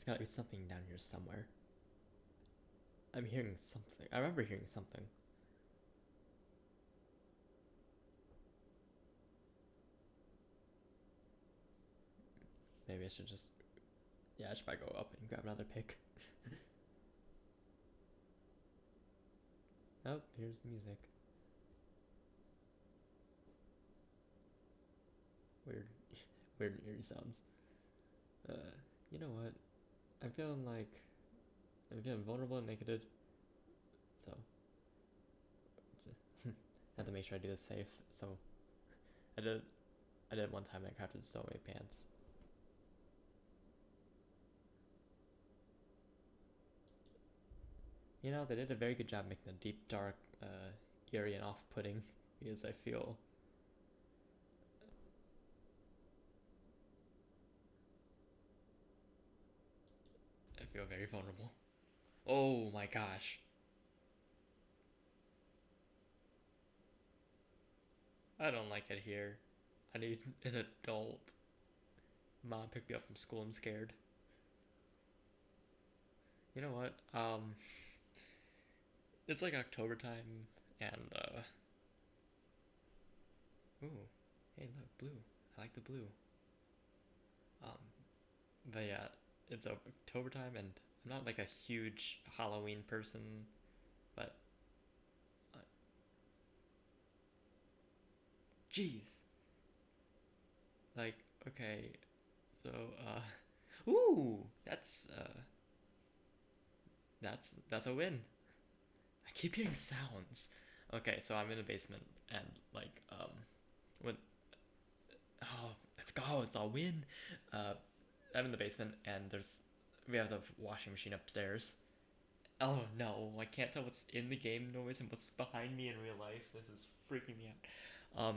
There's gotta be something down here somewhere. I'm hearing something. I remember hearing something. Maybe I should just. Yeah, I should probably go up and grab another pick. Oh, here's the music. Weird, weird eerie sounds. Uh, you know what? I'm feeling like I'm feeling vulnerable and naked. So I have to make sure I do this safe. So I did. I did one time. And I crafted so many pants. You know, they did a very good job making the deep, dark, eerie, and off-putting. Because I feel very vulnerable. Oh my gosh. I don't like it here. I need an adult. Mom picked me up from school. I'm scared. You know what? It's like October time, and ooh, hey look, blue. I like the blue. Um, but yeah, it's October time, and I'm not like a huge Halloween person, but uh, jeez, like okay, so ooh, that's a win. I keep hearing sounds. Okay, so I'm in the basement, and like when oh, let's go, it's a win. Uh, I'm in the basement, and we have the washing machine upstairs. Oh no, I can't tell what's in the game noise and what's behind me in real life. This is freaking me out.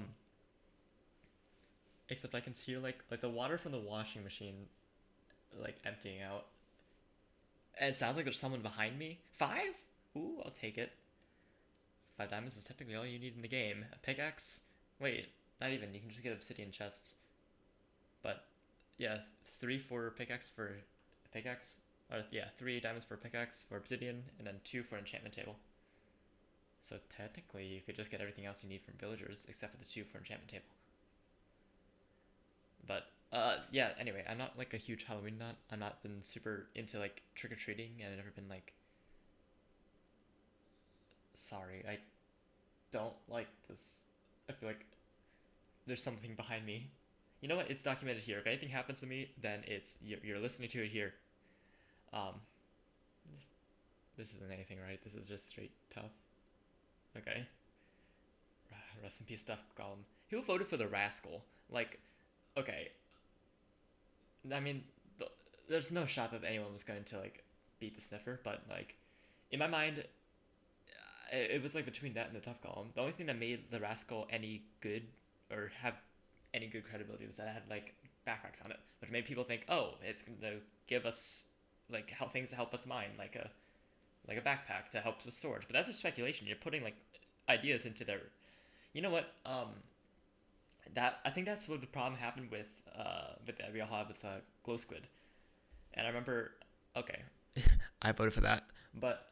Except I can hear like the water from the washing machine like emptying out. And it sounds like there's someone behind me. 5? Ooh, I'll take it. 5 diamonds is technically all you need in the game. A pickaxe? Wait, not even. You can just get obsidian chests. But yeah, 3 for pickaxe for pickaxe. Or yeah, 3 diamonds for pickaxe for obsidian, and then 2 for enchantment table. So technically, you could just get everything else you need from villagers, except for the 2 for enchantment table. But yeah. Anyway, I'm not like a huge Halloween nut. I'm not been super into like trick or treating, and I've never been like. Sorry, I don't like this. I feel like there's something behind me. You know what? It's documented here. If anything happens to me, then you're listening to it here. Um, this, this isn't anything, right? This is just straight tough. Okay. Rest in peace, Stuff Golem. Who voted for the rascal? Like, okay. I mean, there's no shot that anyone was going to like beat the sniffer, but like, in my mind, it was like between that and the tough column. The only thing that made the rascal any good or have any good credibility was that it had like backpacks on it, which made people think, oh, it's gonna give us like how things to help us mine, like a backpack to help with storage. But that's just speculation. You're putting like ideas into their. You know what? That I think that's what the problem happened with that we all had with glow squid. And I remember, okay, I voted for that, but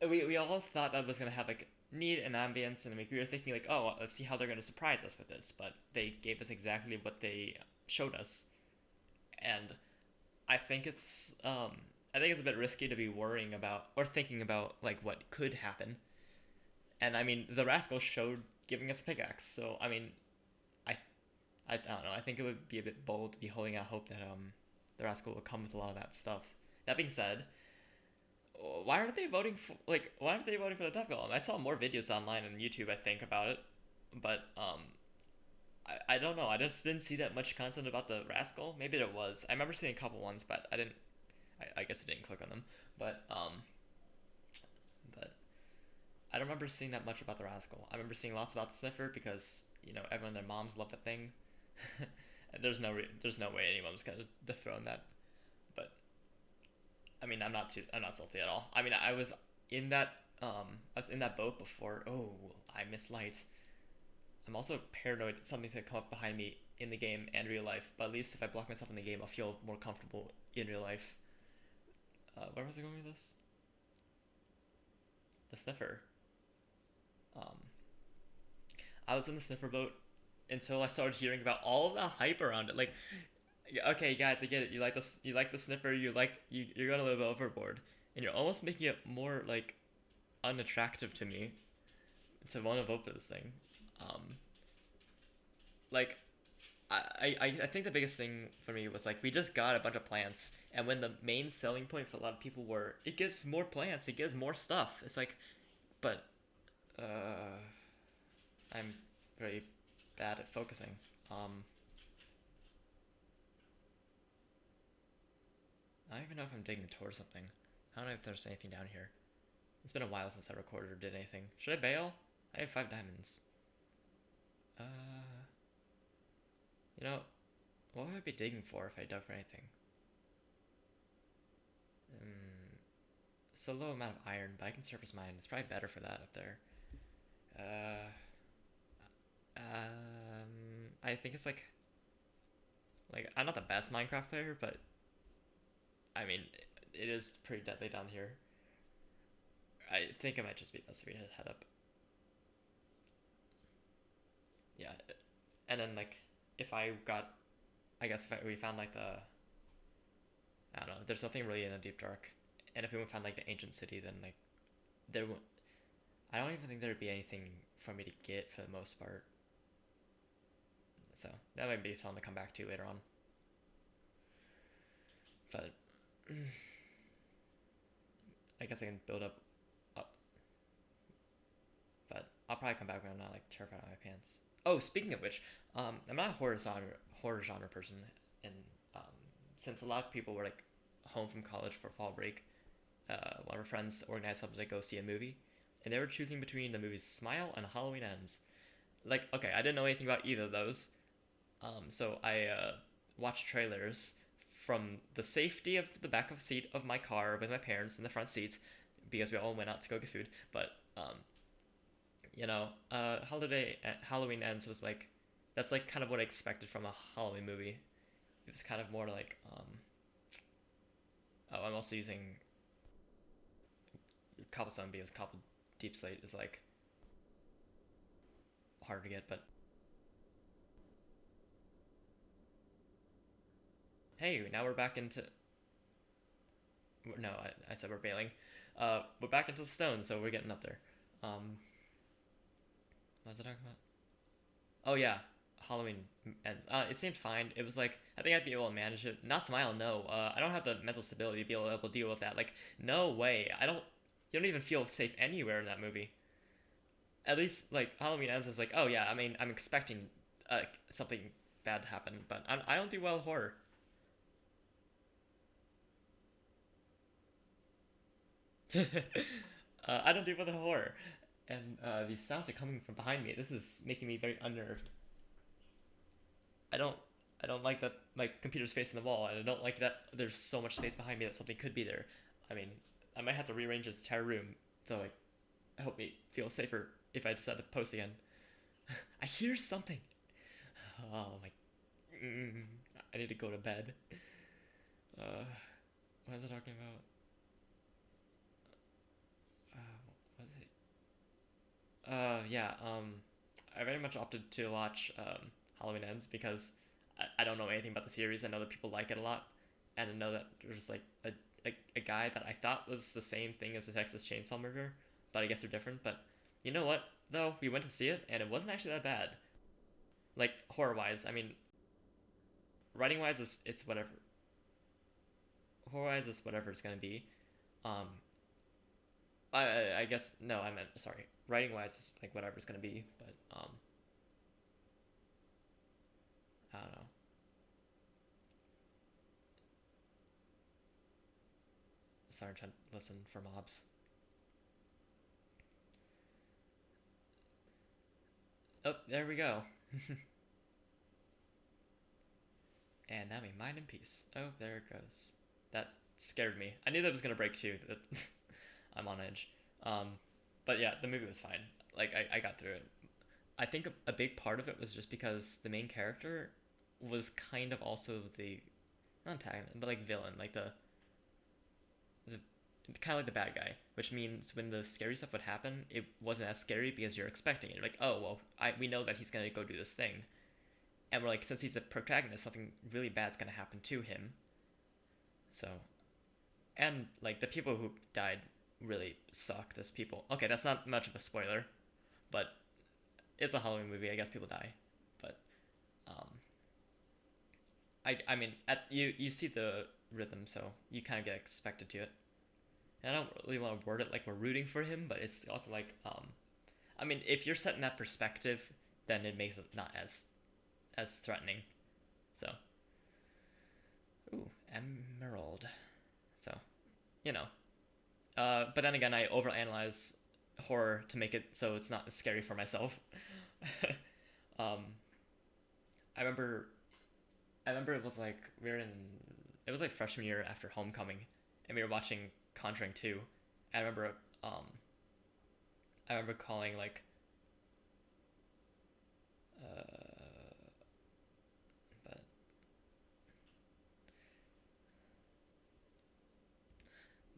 we all thought that was gonna have like need and ambience, and we were thinking like, oh, let's see how they're gonna surprise us with this. But they gave us exactly what they showed us, and I think it's a bit risky to be worrying about or thinking about like what could happen. And I mean, the rascal showed giving us a pickaxe, so I mean, I I don't know. I think it would be a bit bold to be holding out hope that the rascal will come with a lot of that stuff. That being said, why aren't they voting for the death golem? I saw more videos online on YouTube I think about it, but I don't know. I just didn't see that much content about the rascal. Maybe there was. I remember seeing a couple ones, but I didn't. I guess I didn't click on them. But but I don't remember seeing that much about the rascal. I remember seeing lots about the sniffer because everyone and their moms love that thing. There's no way anyone's gonna dethrone that. But I mean, I'm not salty at all. I mean, in that I was in that boat before. Oh, I missed light. I'm also paranoid that something's gonna come up behind me in the game and real life. But at least if I block myself in the game, I'll feel more comfortable in real life. Where was I going with this? The sniffer. Um, I was in the sniffer boat until I started hearing about all of the hype around it. Like, yeah, okay, guys, I get it. You like this. You like the sniffer. You're going a little bit overboard, and you're almost making it more like unattractive to me to want to vote for this thing. Um, like I think the biggest thing for me was like we just got a bunch of plants, and when the main selling point for a lot of people were it gives more plants, it gives more stuff. It's like, but uh, I'm very bad at focusing. Um, I don't even know if I'm digging towards something. I don't know if there's anything down here. It's been a while since I recorded or did anything. Should I bail? I have 5 diamonds. Uh, you know, what would I be digging for if I dug for anything? Um, it's a low amount of iron, but I can surface mine. It's probably better for that up there. Uh, I think it's like I'm not the best Minecraft player, but I mean it is pretty deadly down here. I think it might just be best if we head up. Yeah, and then like if I got, I guess if we found like the, I don't know, there's nothing really in the deep dark, and if we found like the ancient city, then like there, I don't even think there'd be anything for me to get for the most part. So that might be something to come back to later on. But I guess I can build up, but I'll probably come back when I'm not like terrified of my pants. Oh, speaking of which, I'm not a horror genre person, and um, since a lot of people were like home from college for fall break, one of our friends organized something to go see a movie, and they were choosing between the movies Smile and Halloween Ends. Like, okay, I didn't know anything about either of those, so I watched trailers from the safety of the back of the seat of my car with my parents in the front seat because we all went out to go get food. But Halloween Ends was like that's like kind of what I expected from a Halloween movie. It was kind of more like oh, I'm also using cobblestone because cobble deep slate is like harder to get. But hey, now we're back into no, I said we're bailing. We're back into the stone, so we're getting up there. Um, what was I talking about? Oh yeah, Halloween ends. It seemed fine. It was like I think I'd be able to manage it. Not smile, no. I don't have the mental stability to be able to deal with that. Like, no way. I don't. You don't even feel safe anywhere in that movie. At least like Halloween ends is like, oh yeah. I mean, I'm expecting something bad to happen, but I don't do well with horror. I don't do well with horror, and these sounds are coming from behind me. This is making me very unnerved. I don't I don't like that my computer's facing the wall, and I don't like that there's so much space behind me that something could be there. I mean, I might have to rearrange this entire room to like help me feel safer if I decide to post again. I hear something. Oh my. Mm, I need to go to bed. What was I talking about? What was it? Yeah. I very much opted to watch Halloween Ends because I don't know anything about the series. I know that people like it a lot, and I know that there's like a guy that I thought was the same thing as the Texas Chainsaw Murderer, but I guess they're different. But you know what? Though we went to see it, and it wasn't actually that bad. Like horror wise, I mean, writing wise is it's whatever. Horror wise is whatever it's gonna be. Um, I guess no, I meant sorry. Writing wise is like whatever it's gonna be, but I don't know. Sorry, I'm trying to listen for mobs. Oh, there we go. And now we mine in peace. Oh, there it goes. That scared me. I knew that was gonna break too. That I'm on edge. Um, but yeah, the movie was fine. Like I got through it. I think a big part of it was just because the main character was kind of also the not antagonist, but like villain, like the kind of like the bad guy, which means when the scary stuff would happen, it wasn't as scary because you're expecting it. You're like, oh well, we know that he's gonna go do this thing, and we're like, since he's a protagonist, something really bad's gonna happen to him. So, and like the people who died really suck. Those people. Okay, that's not much of a spoiler, but it's a Halloween movie. I guess people die, but um, I mean, you see the rhythm, so you kind of get expected to it. And I don't really want to word it like we're rooting for him, but it's also like I mean, if you're set in that perspective, then it makes it not as threatening. So, ooh, emerald. So, you know. But then again, I overanalyze horror to make it so it's not as scary for myself. um, I remember it was like we were in it was like freshman year after homecoming, and we were watching Conjuring 2. I remember um I remember calling like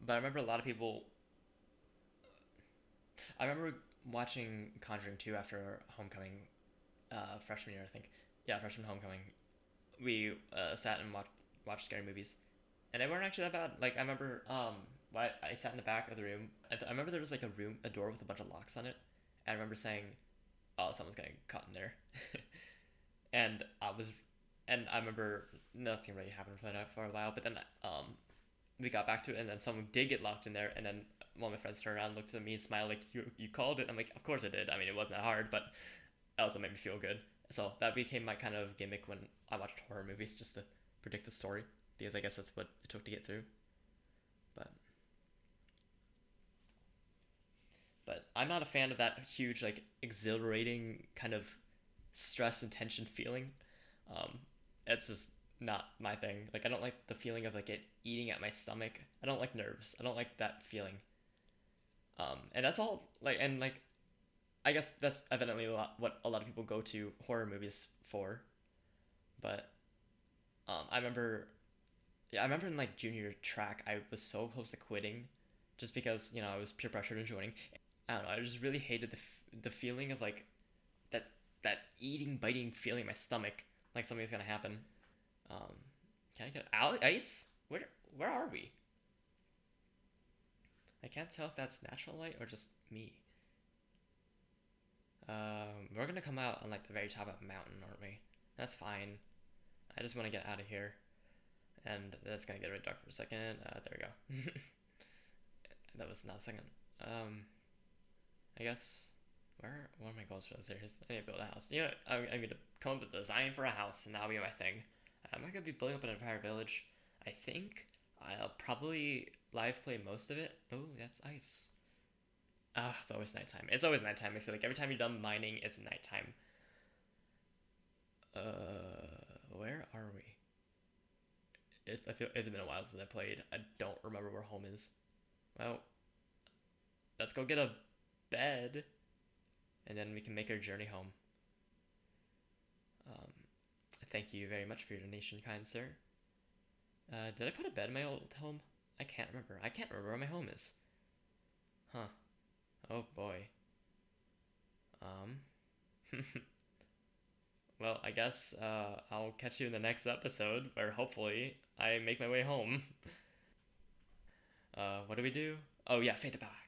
but I remember a lot of people. I remember watching Conjuring 2 after homecoming, freshman year I think. Yeah, freshman homecoming. We sat and watched scary movies, and they weren't actually that bad. Like I remember, I sat in the back of the room. I remember there was like a door with a bunch of locks on it. And I remember saying, "Oh, someone's getting caught in there," and I remember nothing really happened for that for a while. But then we got back to it, and then someone did get locked in there, and then one of my friends turned around, looked at me, and smiled like, "You called it." I'm like, "Of course I did. I mean, it wasn't that hard, but it also made me feel good." So that became my kind of gimmick when I watched horror movies, just to predict the story, because I guess that's what it took to get through. But I'm not a fan of that huge like exhilarating kind of stress and tension feeling. Um, it's just not my thing. Like I don't like the feeling of like it eating at my stomach. I don't like nerves. I don't like that feeling. And that's all. Like and like I guess that's evidently what a lot of people go to horror movies for. But I remember, yeah, I remember in like junior track, I was so close to quitting, just because I was peer pressured into joining. I don't know. I just really hated the feeling of like that eating biting feeling in my stomach, like something's gonna happen. Um, can I get ice? Where are we? I can't tell if that's natural light or just me. We're gonna come out on like the very top of a mountain, aren't we? That's fine. I just want to get out of here, and that's gonna get really dark for a second. There we go. That was not a second. Um, I guess what are my goals for this series? I need to build a house. I'm gonna come up with a design for a house, and that'll be my thing. I'm not gonna be building up an entire village. I think I'll probably live play most of it. Oh, that's ice. Ah, it's always nighttime. It's always nighttime. I feel like every time you're done mining, it's nighttime. Where are we? I feel it's been a while since I played. I don't remember where home is. Well, let's go get a bed, and then we can make our journey home. Um, Thank you very much for your donation, kind sir. Did I put a bed in my old home? I can't remember. I can't remember where my home is. Huh. Oh boy. Um. Well, I guess I'll catch you in the next episode where hopefully I make my way home. What do we do? Oh yeah, fade to black.